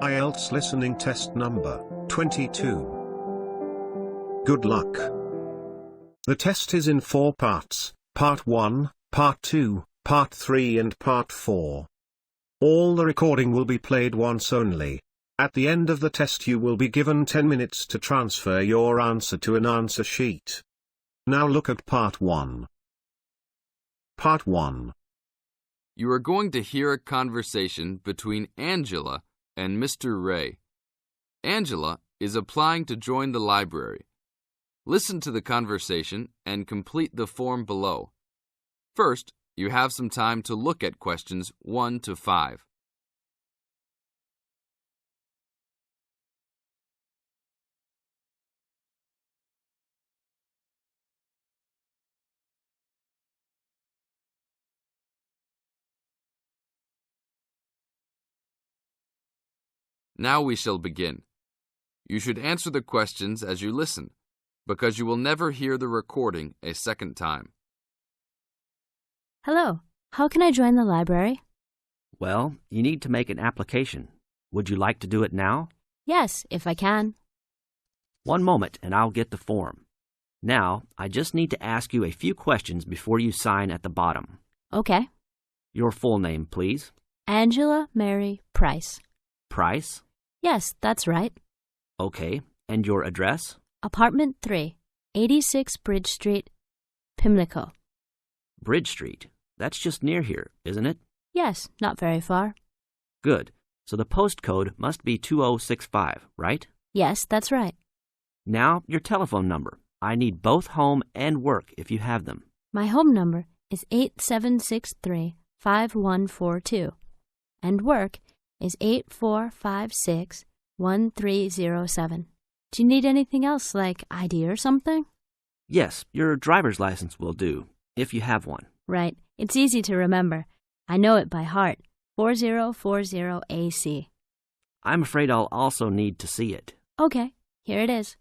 IELTS Listening Test number 22. Good luck. The test is in 4 parts, Part 1, Part 2, Part 3 and Part 4. All the recording will be played once only. At the end of the test you will be given 10 minutes to transfer your answer to an answer sheet. Now look at Part 1. Part 1. You are going to hear a conversation between Angela and Mr. Ray. Angela is applying to join the library. Listen to the conversation and complete the form below. First, you have some time to look at questions 1 to 5. Now we shall begin. You should answer the questions as you listen, because you will never hear the recording a second time. Hello, how can I join the library? Well, you need to make an application. Would you like to do it now? Yes, if I can. One moment and I'll get the form. Now, I just need to ask you a few questions before you sign at the bottom. Okay. Your full name, please. Angela Mary Price. Price? Yes, that's right. Okay, and your address? Apartment 3, 86 Bridge Street, Pimlico. Bridge Street. That's just near here, isn't it? Yes, not very far. Good. So the postcode must be 2065, right? Yes, that's right. Now, your telephone number. I need both home and work if you have them. My home number is 8763-5142, and work is 8456-1307. Do you need anything else, like ID or something? Yes, your driver's license will do, if you have one. Right. It's easy to remember. I know it by heart. 4040AC. I'm afraid I'll also need to see it. Okay, here it is.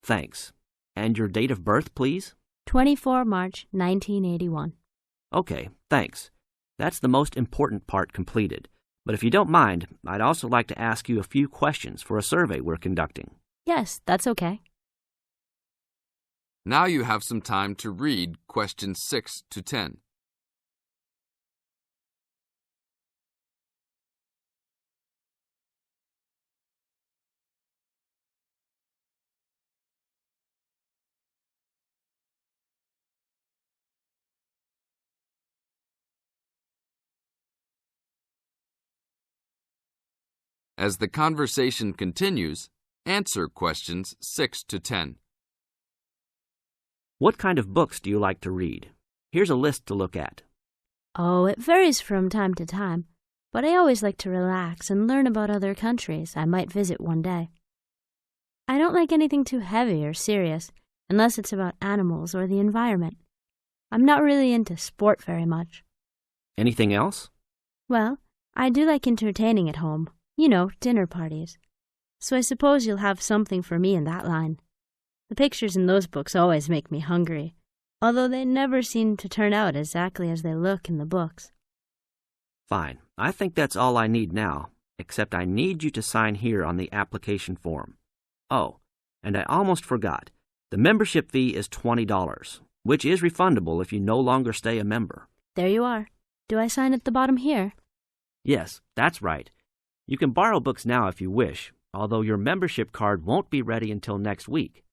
Thanks. And your date of birth, please? 24 March 1981. Okay, thanks. That's the most important part completed. But if you don't mind, I'd also like to ask you a few questions for a survey we're conducting. Yes, that's okay. Now you have some time to read questions 6 to 10. As the conversation continues, answer questions 6 to 10. What kind of books do you like to read? Here's a list to look at. Oh, it varies from time to time, but I always like to relax and learn about other countries I might visit one day. I don't like anything too heavy or serious, unless it's about animals or the environment. I'm not really into sport very much. Anything else? Well, I do like entertaining at home. You know, dinner parties. So I suppose you'll have something for me in that line. The pictures in those books always make me hungry, although they never seem to turn out exactly as they look in the books. Fine. I think that's all I need now, except I need you to sign here on the application form. Oh, and I almost forgot. The membership fee is $20, which is refundable if you no longer stay a member. There you are. Do I sign at the bottom here? Yes, that's right. You can borrow books now if you wish, although your membership card won't be ready until next week.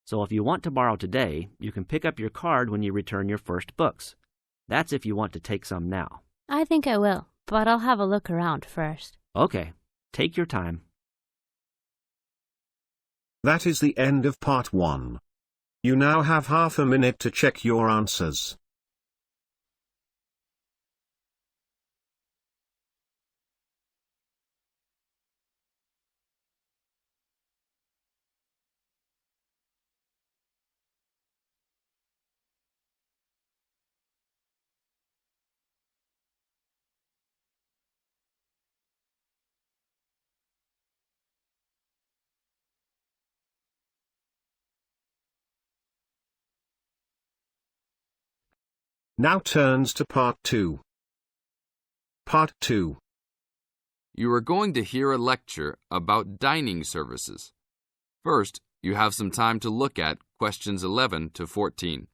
So if you want to borrow today, you can pick up your card when you return your first books. That's if you want to take some now. I think I will, but I'll have a look around first. Okay, take your time. That is the end of Part 1. You now have half a minute to check your answers. Now turns to Part 2. Part 2. you are going to hear a lecture about dining services. First, you have some time to look at questions 11 to 14.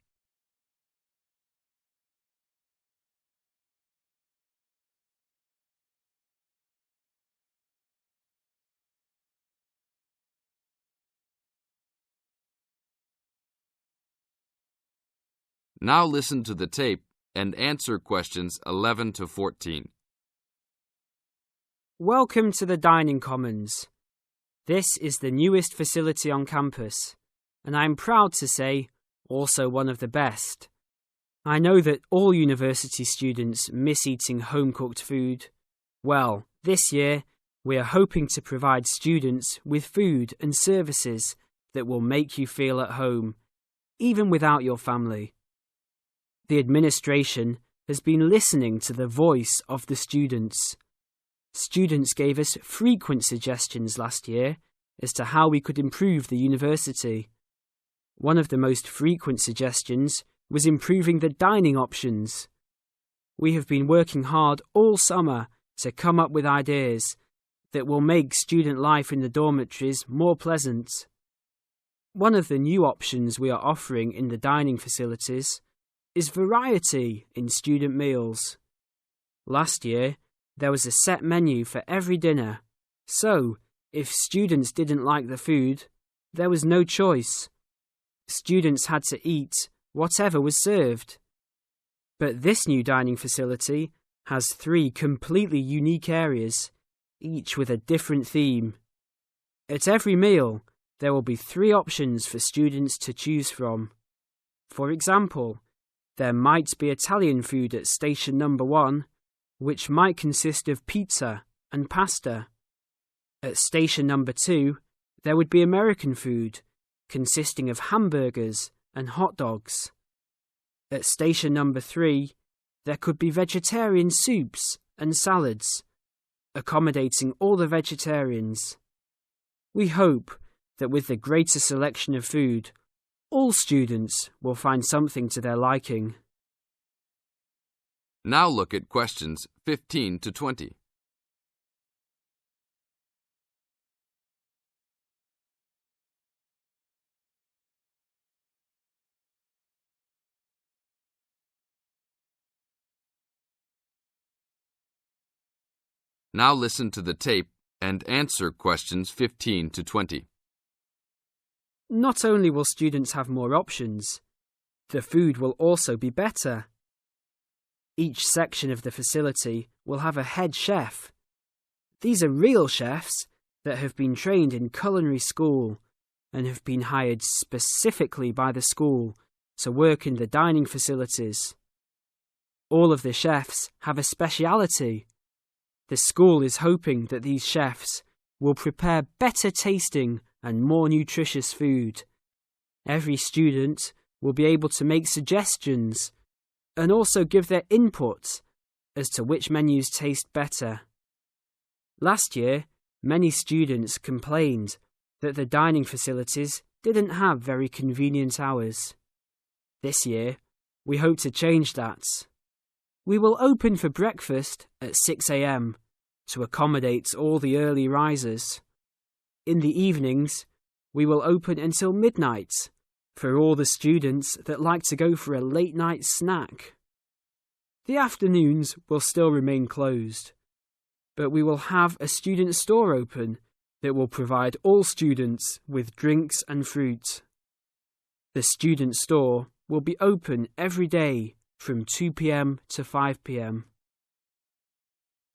Now listen to the tape and answer questions 11 to 14. Welcome to the Dining Commons. This is the newest facility on campus, and I'm proud to say, also one of the best. I know that all university students miss eating home-cooked food. Well, this year, we are hoping to provide students with food and services that will make you feel at home, even without your family. The administration has been listening to the voice of the students. Students gave us frequent suggestions last year as to how we could improve the university. One of the most frequent suggestions was improving the dining options. We have been working hard all summer to come up with ideas that will make student life in the dormitories more pleasant. One of the new options we are offering in the dining facilities is variety in student meals. Last year, there was a set menu for every dinner, so if students didn't like the food, there was no choice. Students had to eat whatever was served. But this new dining facility has 3 completely unique areas, each with a different theme. At every meal, there will be 3 options for students to choose from. For example, there might be Italian food at station number 1, which might consist of pizza and pasta. At station number 2, there would be American food, consisting of hamburgers and hot dogs. At station number 3, there could be vegetarian soups and salads, accommodating all the vegetarians. We hope that with the greater selection of food, all students will find something to their liking. Now look at questions 15 to 20. Now listen to the tape and answer questions 15 to 20. Not only will students have more options, the food will also be better. Each section of the facility will have a head chef. These are real chefs that have been trained in culinary school and have been hired specifically by the school to work in the dining facilities. All of the chefs have a speciality. The school is hoping that these chefs will prepare better tasting and more nutritious food. Every student will be able to make suggestions and also give their input as to which menus taste better. Last year, many students complained that the dining facilities didn't have very convenient hours. This year, we hope to change that. We will open for breakfast at 6 a.m. to accommodate all the early risers. In the evenings, we will open until midnight for all the students that like to go for a late-night snack. The afternoons will still remain closed, but we will have a student store open that will provide all students with drinks and fruit. The student store will be open every day from 2 p.m. to 5 p.m.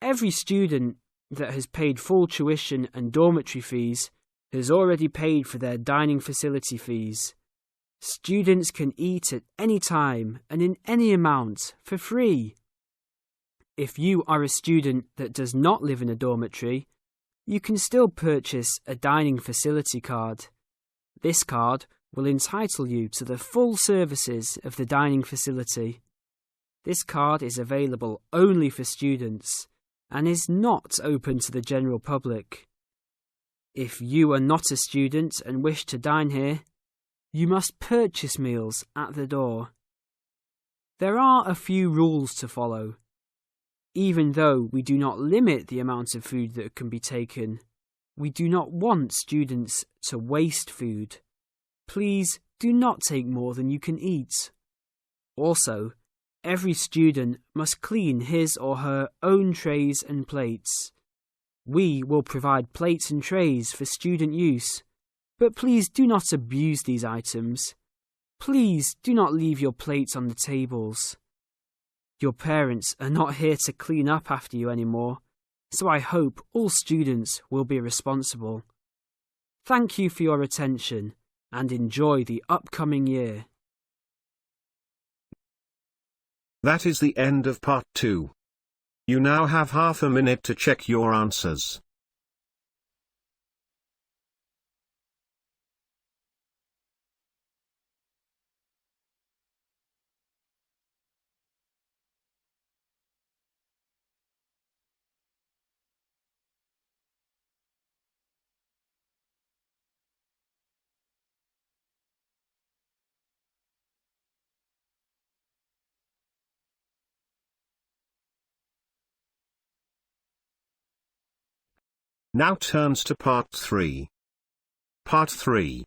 Every student that has paid full tuition and dormitory fees has already paid for their dining facility fees. Students can eat at any time and in any amount for free. If you are a student that does not live in a dormitory, you can still purchase a dining facility card. This card will entitle you to the full services of the dining facility. This card is available only for students and is not open to the general public. If you are not a student and wish to dine here, you must purchase meals at the door. There are a few rules to follow. Even though we do not limit the amount of food that can be taken, we do not want students to waste food. Please do not take more than you can eat. Also, every student must clean his or her own trays and plates. We will provide plates and trays for student use, but please do not abuse these items. Please do not leave your plates on the tables. Your parents are not here to clean up after you anymore, so I hope all students will be responsible. Thank you for your attention and enjoy the upcoming year. That is the end of part 2. You now have half a minute to check your answers. Now turns to part 3. Part 3.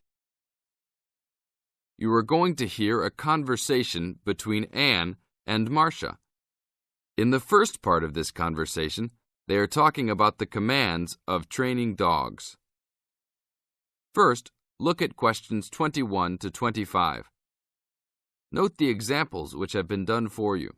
You are going to hear a conversation between Anne and Marcia. In the first part of this conversation, they are talking about the commands of training dogs. First, look at questions 21 to 25. Note the examples which have been done for you.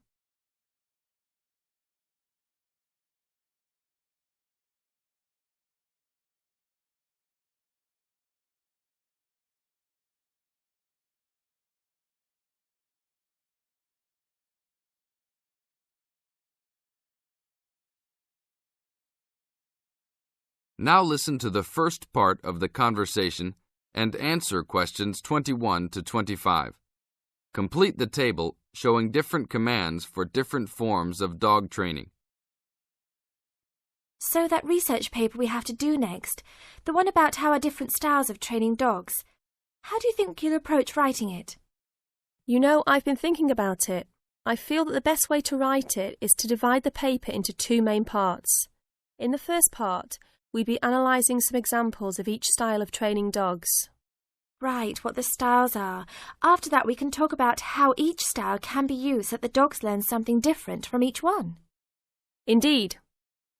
Now listen to the first part of the conversation and answer questions 21 to 25. Complete the table showing different commands for different forms of dog training. So that research paper we have to do next, the one about how are different styles of training dogs, how do you think you'll approach writing it? You know, I've been thinking about it. I feel that the best way to write it is to divide the paper into 2 main parts. In the first part, we'd be analysing some examples of each style of training dogs. Right, what the styles are. After that we can talk about how each style can be used so that the dogs learn something different from each one. Indeed.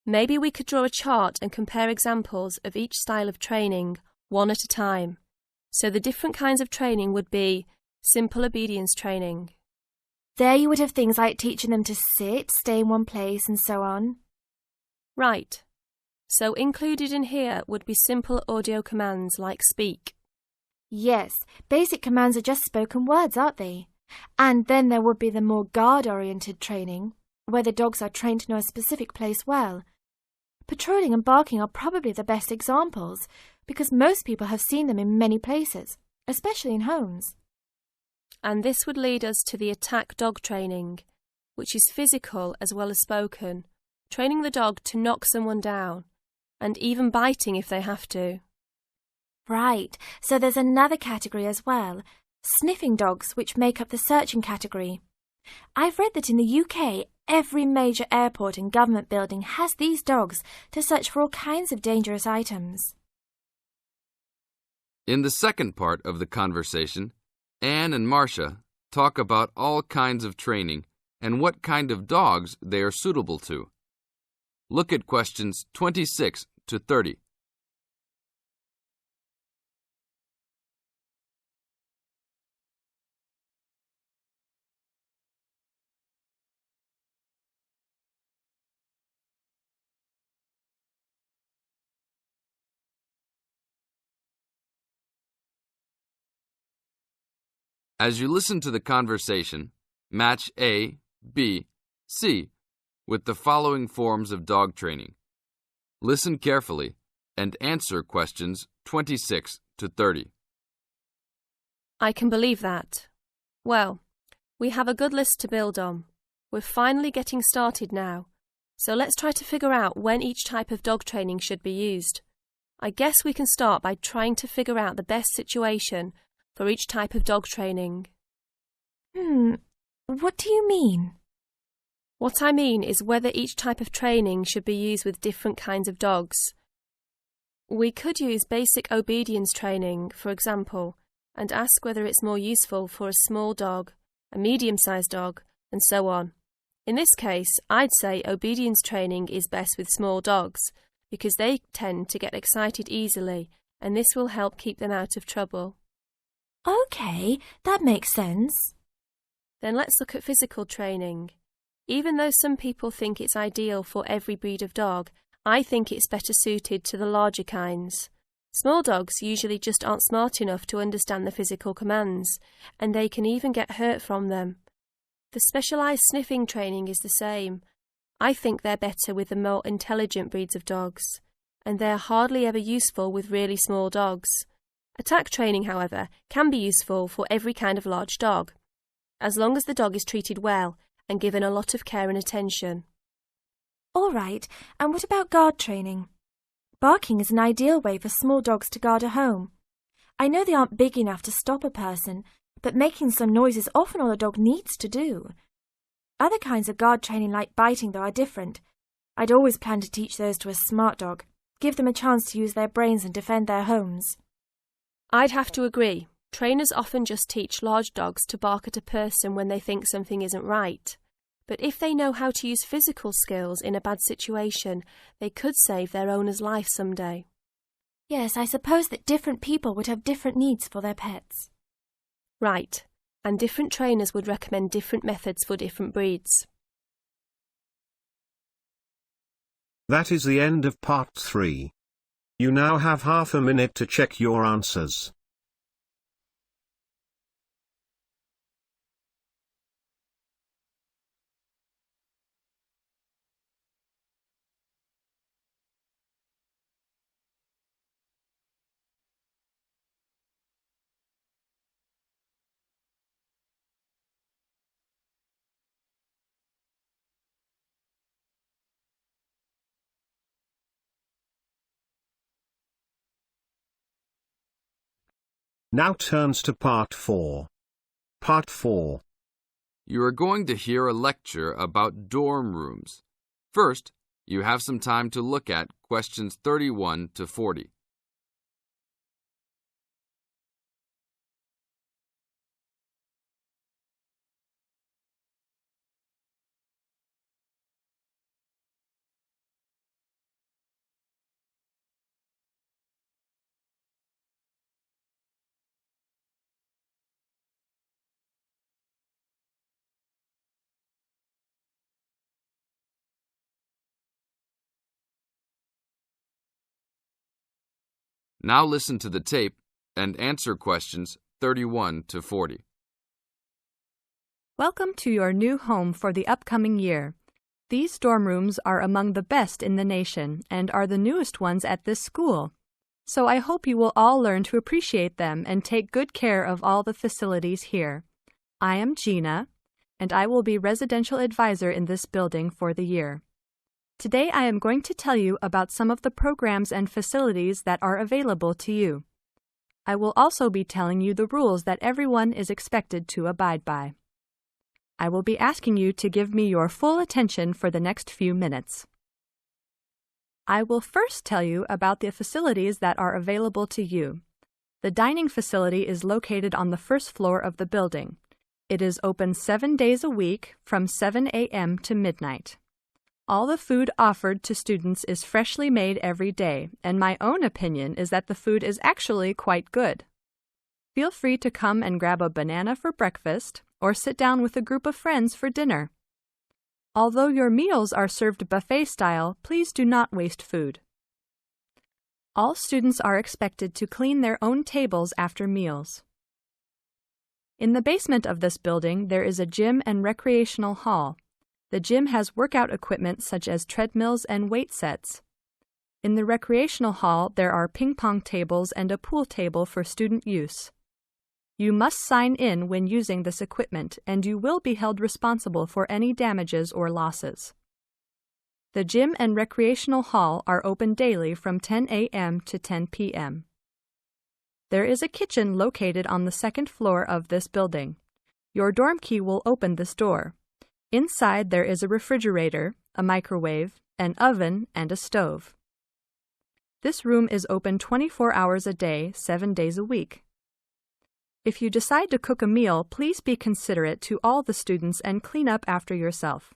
Maybe we could draw a chart and compare examples of each style of training, one at a time. So the different kinds of training would be simple obedience training. There you would have things like teaching them to sit, stay in one place and so on. Right. So included in here would be simple audio commands like speak. Yes, basic commands are just spoken words, aren't they? And then there would be the more guard-oriented training, where the dogs are trained to know a specific place well. Patrolling and barking are probably the best examples, because most people have seen them in many places, especially in homes. And this would lead us to the attack dog training, which is physical as well as spoken, training the dog to knock someone down, and even biting if they have to. Right, so there's another category as well, sniffing dogs, which make up the searching category. I've read that in the UK, every major airport and government building has these dogs to search for all kinds of dangerous items. In the second part of the conversation, Anne and Marcia talk about all kinds of training and what kind of dogs they are suitable to. Look at questions 26 to 30. As you listen to the conversation, match A, B, C with the following forms of dog training. Listen carefully and answer questions 26 to 30. I can believe that. Well, we have a good list to build on. We're finally getting started now, so let's try to figure out when each type of dog training should be used. I guess we can start by trying to figure out the best situation for each type of dog training. What do you mean? What I mean is whether each type of training should be used with different kinds of dogs. We could use basic obedience training, for example, and ask whether it's more useful for a small dog, a medium-sized dog, and so on. In this case, I'd say obedience training is best with small dogs, because they tend to get excited easily, and this will help keep them out of trouble. OK, that makes sense. Then let's look at physical training. Even though some people think it's ideal for every breed of dog, I think it's better suited to the larger kinds. Small dogs usually just aren't smart enough to understand the physical commands, and they can even get hurt from them. The specialised sniffing training is the same. I think they're better with the more intelligent breeds of dogs, and they're hardly ever useful with really small dogs. Attack training, however, can be useful for every kind of large dog, as long as the dog is treated well and given a lot of care and attention. All right, and what about guard training? Barking is an ideal way for small dogs to guard a home. I know they aren't big enough to stop a person, but making some noise is often all a dog needs to do. Other kinds of guard training like biting, though, are different. I'd always plan to teach those to a smart dog, give them a chance to use their brains and defend their homes. I'd have to agree. Trainers often just teach large dogs to bark at a person when they think something isn't right. But if they know how to use physical skills in a bad situation, they could save their owner's life someday. Yes, I suppose that different people would have different needs for their pets. Right, and different trainers would recommend different methods for different breeds. That is the end of part 3. You now have half a minute to check your answers. Now turns to part 4. Part 4. You are going to hear a lecture about dorm rooms. First, you have some time to look at questions 31 to 40. Now listen to the tape and answer questions 31 to 40. Welcome to your new home for the upcoming year. These dorm rooms are among the best in the nation and are the newest ones at this school. So I hope you will all learn to appreciate them and take good care of all the facilities here. I am Gina, and I will be residential advisor in this building for the year. Today I am going to tell you about some of the programs and facilities that are available to you. I will also be telling you the rules that everyone is expected to abide by. I will be asking you to give me your full attention for the next few minutes. I will first tell you about the facilities that are available to you. The dining facility is located on the first floor of the building. It is open 7 days a week from 7 a.m. to midnight. All the food offered to students is freshly made every day, and my own opinion is that the food is actually quite good. Feel free to come and grab a banana for breakfast or sit down with a group of friends for dinner. Although your meals are served buffet style, please do not waste food. All students are expected to clean their own tables after meals. In the basement of this building, there is a gym and recreational hall. The gym has workout equipment such as treadmills and weight sets. In the recreational hall, there are ping-pong tables and a pool table for student use. You must sign in when using this equipment, and you will be held responsible for any damages or losses. The gym and recreational hall are open daily from 10 a.m. to 10 p.m. There is a kitchen located on the second floor of this building. Your dorm key will open this door. Inside there is a refrigerator, a microwave, an oven, and a stove. This room is open 24 hours a day, 7 days a week. If you decide to cook a meal, please be considerate to all the students and clean up after yourself.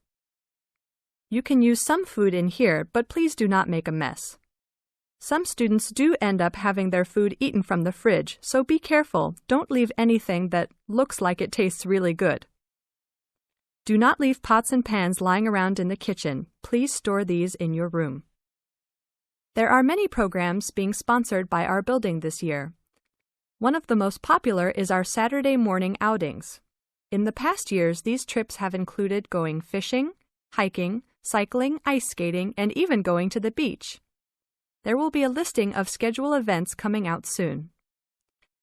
You can use some food in here, but please do not make a mess. Some students do end up having their food eaten from the fridge, so be careful. Don't leave anything that looks like it tastes really good. Do not leave pots and pans lying around in the kitchen. Please store these in your room. There are many programs being sponsored by our building this year. One of the most popular is our Saturday morning outings. In the past years, these trips have included going fishing, hiking, cycling, ice skating, and even going to the beach. There will be a listing of scheduled events coming out soon.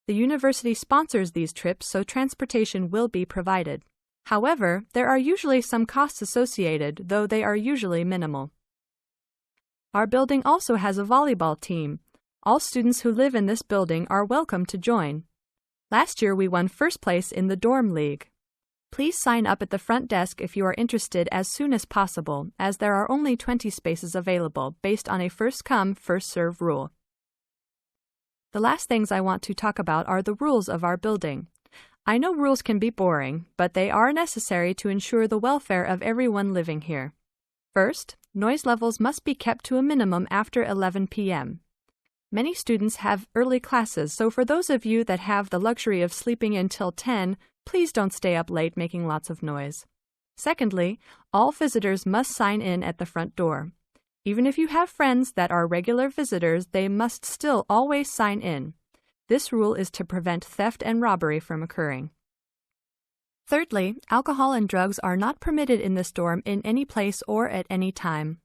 The university sponsors these trips, so transportation will be provided. However, there are usually some costs associated, though they are usually minimal. Our building also has a volleyball team. All students who live in this building are welcome to join. Last year we won first place in the dorm league. Please sign up at the front desk if you are interested as soon as possible, as there are only 20 spaces available based on a first-come, first-served rule. The last things I want to talk about are the rules of our building. I know rules can be boring, but they are necessary to ensure the welfare of everyone living here. First, noise levels must be kept to a minimum after 11 p.m. Many students have early classes, so for those of you that have the luxury of sleeping until 10, please don't stay up late making lots of noise. Secondly, all visitors must sign in at the front door. Even if you have friends that are regular visitors, they must still always sign in. This rule is to prevent theft and robbery from occurring. Thirdly, alcohol and drugs are not permitted in this dorm in any place or at any time.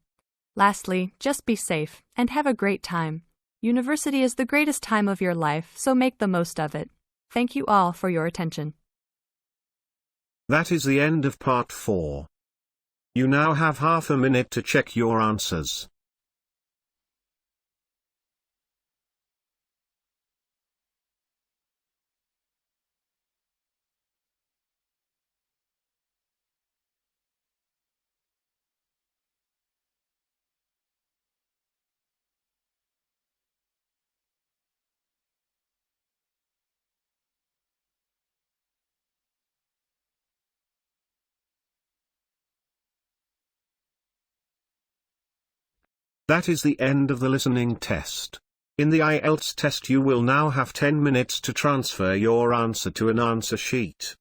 Lastly, just be safe and have a great time. University is the greatest time of your life, so make the most of it. Thank you all for your attention. That is the end of part 4. You now have half a minute to check your answers. That is the end of the listening test. In the IELTS test you will now have 10 minutes to transfer your answer to an answer sheet.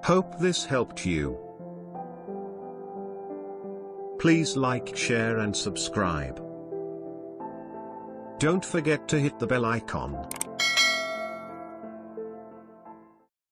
Hope this helped you. Please like, share and subscribe. Don't forget to hit the bell icon.